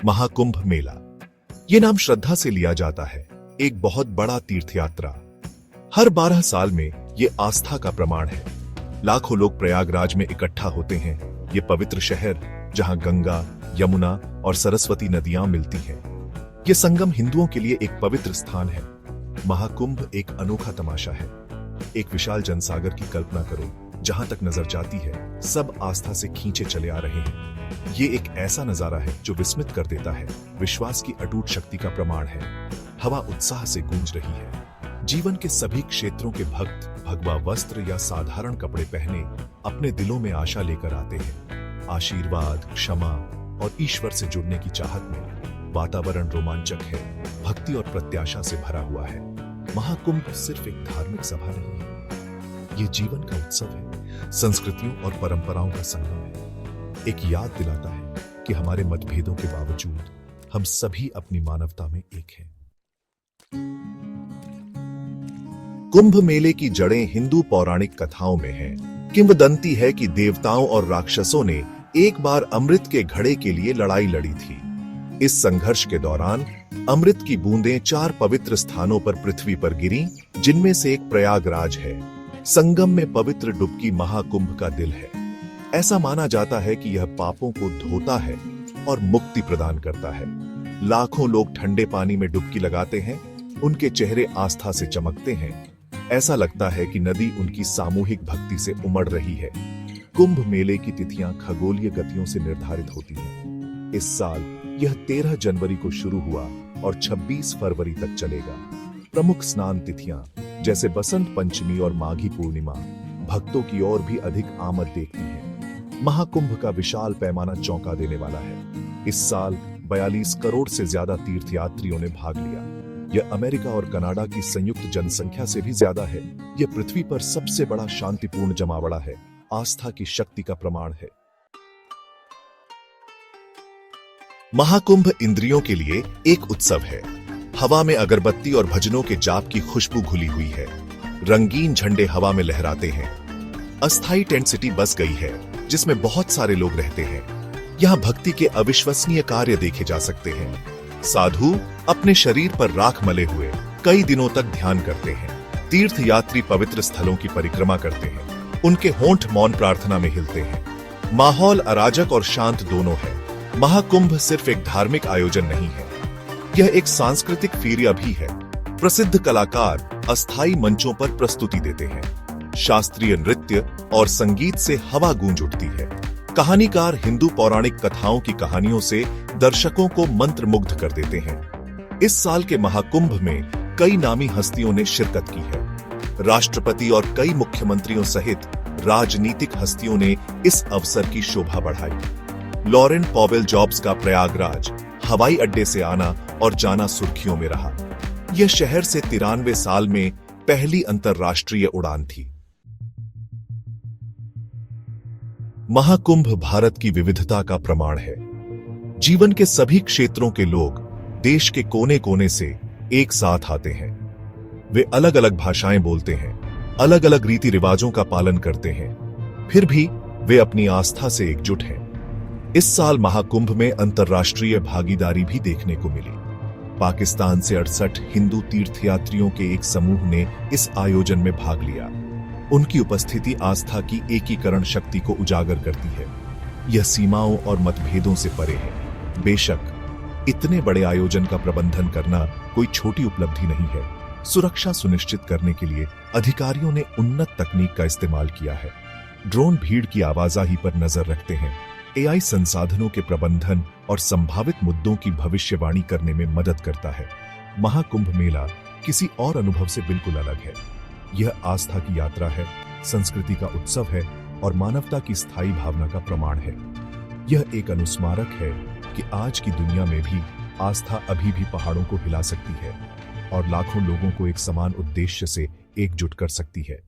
महाकुंभ मेला, ये नाम श्रद्धा से लिया जाता है। एक बहुत बड़ा तीर्थ यात्रा हर 12 साल में ये आस्था का प्रमाण है। लाखों लोग प्रयागराज में इकट्ठा होते हैं। ये पवित्र शहर जहां गंगा, यमुना और सरस्वती नदियां मिलती हैं। ये संगम हिंदुओं के लिए एक पवित्र स्थान है। महाकुंभ एक अनोखा तमाशा है। एक विशाल जनसागर की कल्पना करो, जहां तक नजर जाती है सब आस्था से खींचे चले आ रहे हैं। ये एक ऐसा नजारा है जो विस्मित कर देता है। विश्वास की अटूट शक्ति का प्रमाण है। हवा उत्साह से गूंज रही है। जीवन के सभी क्षेत्रों के भक्त भगवा वस्त्र या साधारण कपड़े पहने अपने दिलों में आशा लेकर आते हैं। आशीर्वाद, क्षमा और ईश्वर से जुड़ने की चाहत में वातावरण रोमांचक है, भक्ति और प्रत्याशा से भरा हुआ है। महाकुंभ सिर्फ एक धार्मिक सभा नहीं है, ये जीवन का उत्सव है, संस्कृतियों और परंपराओं का संगम है। एक याद दिलाता है कि हमारे मतभेदों के बावजूद हम सभी अपनी मानवता में एक हैं। कुंभ मेले की जड़ें हिंदू पौराणिक कथाओं में हैं। किंवदंती है कि देवताओं और राक्षसों ने एक बार अमृत के घड़े के लिए लड़ाई लड़ी थी। इस संघर्ष के दौरान अमृत की बूंदें 4 पवित्र स्थानों पर पृथ्वी पर गिरीं, जिनमें से एक प्रयागराज है। संगम में पवित्र डुबकी महाकुंभ का दिल है। ऐसा माना जाता है कि यह पापों को धोता है और मुक्ति प्रदान करता है। लाखों लोग ठंडे पानी में डुबकी लगाते हैं। उनके चेहरे आस्था से चमकते हैं। ऐसा लगता है कि नदी उनकी सामूहिक भक्ति से उमड़ रही है। कुंभ मेले की तिथियां खगोलीय गतियों से निर्धारित होती हैं। इस साल यह 13 जनवरी को शुरू हुआ और 26 फरवरी तक चलेगा। प्रमुख स्नान तिथियां जैसे बसंत पंचमी और माघी पूर्णिमा भक्तों की ओर भी अधिक आमद देखती है। महाकुंभ का विशाल पैमाना चौंका देने वाला है। इस साल 42 करोड़ से ज्यादा तीर्थयात्रियों ने भाग लिया। यह अमेरिका और कनाडा की संयुक्त जनसंख्या से भी ज्यादा है। यह पृथ्वी पर सबसे बड़ा शांतिपूर्ण जमावड़ा है। आस्था की शक्ति का प्रमाण है। महाकुंभ इंद्रियों के लिए एक उत्सव है। हवा में अगरबत्ती और भजनों के जाप की खुशबू घुली हुई है। रंगीन झंडे हवा में लहराते हैं। अस्थायी टेंट सिटी बस गई है, जिसमें बहुत सारे लोग रहते हैं। यहाँ भक्ति के अविश्वसनीय कार्य देखे जा सकते हैं। साधु अपने शरीर पर राख मले हुए कई दिनों तक ध्यान करते हैं। तीर्थ यात्री पवित्र स्थलों की परिक्रमा करते हैं। उनके होंठ मौन प्रार्थना में हिलते हैं। माहौल अराजक और शांत दोनों है। महाकुंभ सिर्फ एक धार्मिक आयोजन नहीं है, यह एक सांस्कृतिक फेरिया भी है। प्रसिद्ध कलाकार अस्थायी मंचों पर प्रस्तुति देते हैं। शास्त्रीय नृत्य और संगीत से हवा गूंज उठती है। कहानीकार हिंदू पौराणिक कथाओं की कहानियों से दर्शकों को मंत्रमुग्ध कर देते हैं। इस साल के महाकुंभ में कई नामी हस्तियों ने शिरकत की है। राष्ट्रपति और कई मुख्यमंत्रियों सहित राजनीतिक हस्तियों ने इस अवसर की शोभा बढ़ाई। लॉरेन पॉवेल जॉब्स का प्रयागराज हवाई अड्डे से आना और जाना सुर्खियों में रहा। यह शहर से 93 साल में पहली अंतरराष्ट्रीय उड़ान थी। महाकुंभ भारत की विविधता का प्रमाण है। जीवन के सभी क्षेत्रों के लोग देश के कोने कोने से एक साथ आते हैं। वे अलग अलग भाषाएं बोलते हैं, अलग अलग रीति रिवाजों का पालन करते हैं, फिर भी वे अपनी आस्था से एकजुट हैं। इस साल महाकुंभ में अंतर्राष्ट्रीय भागीदारी भी देखने को मिली। पाकिस्तान से 68 हिंदू तीर्थयात्रियों के एक समूह ने इस आयोजन में भाग लिया। उनकी उपस्थिति आस्था की एकीकरण शक्ति को उजागर करती है। यह सीमाओं और मतभेदों से परे है। बेशक इतने बड़े आयोजन का प्रबंधन करना कोई छोटी उपलब्धि नहीं है। सुरक्षा सुनिश्चित करने के लिए अधिकारियों ने उन्नत तकनीक का इस्तेमाल किया है। ड्रोन भीड़ की आवाजाही पर नजर रखते हैं। एआई संसाधनों के प्रबंधन और संभावित मुद्दों की भविष्यवाणी करने में मदद करता है। महाकुंभ मेला किसी और अनुभव से बिल्कुल अलग है। यह आस्था की यात्रा है, संस्कृति का उत्सव है और मानवता की स्थायी भावना का प्रमाण है। यह एक अनुस्मारक है कि आज की दुनिया में भी आस्था अभी भी पहाड़ों को हिला सकती है और लाखों लोगों को एक समान उद्देश्य से एकजुट कर सकती है।